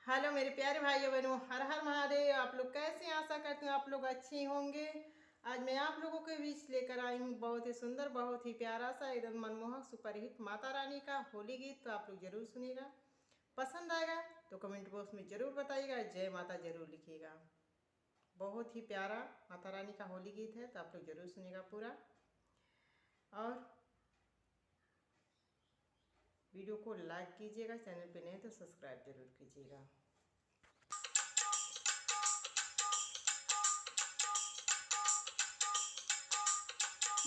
Hello मेरे प्यारे भाइयों बहनों, हर हर महादेव। आप लोग कैसे हैं? आशा करती हूँ आप लोग अच्छे होंगे। आज मैं आप लोगों के बीच लेकर आई हूँ बहुत ही सुंदर, बहुत ही प्यारा सा, एकदम मनमोहक सुपरहिट माता रानी का होली गीत। तो आप लोग जरूर सुनिएगा। पसंद आएगा तो कमेंट बॉक्स में जरूर बताइएगा, जय माता जरूर लिखिएगा। बहुत ही प्यारा माता रानी का होली गीत है, तो आप लोग जरूर सुनिएगा पूरा। और वीडियो को लाइक कीजिएगा, चैनल पे नए तो सब्सक्राइब जरूर कीजिएगा।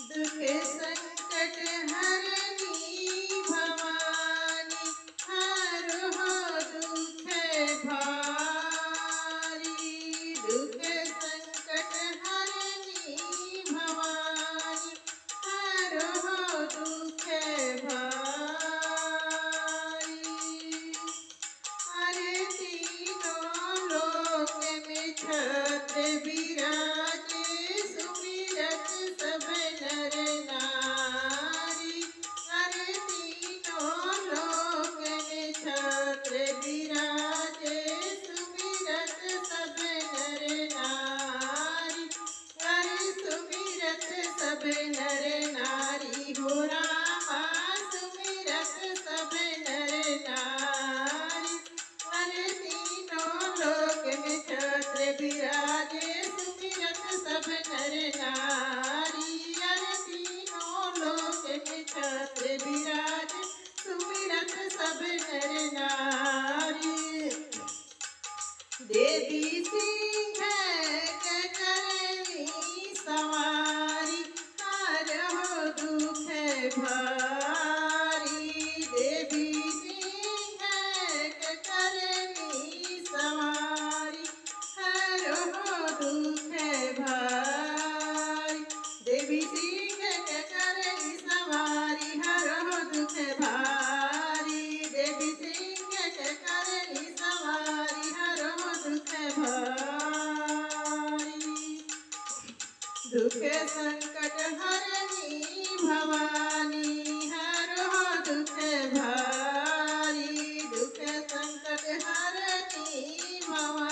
दुख संकट हरनी भवानी, हर हो दुख भारी। दुख संकट हरनी भवानी, हर हो दुख भारी। अरे तीनों लोक में छत्र विराजे, सुमिरत सब नर नारी। अरे तीनों लोक में छत्र विराजे, सुमिरत सब नर नारी। अरे सुमिरत सब नर नारी, हो रामा सुमिरत सब नर नारी। अरे तीनों लोक में छत्र विराजे, सुमिरत सब नर नारी। अरे तीनों लोक में छत्र विराजे, सुमिरत सब नर नारी। देवी सिंह के करनी सवारी, हर हो दुख भारी। देवी सिंह के करनी सवारी, हर हो दुख भारी। देवी सिंह के करनी सवारी, हर हो दुख भारी। देवी सिंह के करनी सवारी, हर हो दुख भारी। दुख संकट हरनी भवानी, हर हो दुख भारी। दुख संकट हरनी भवानी,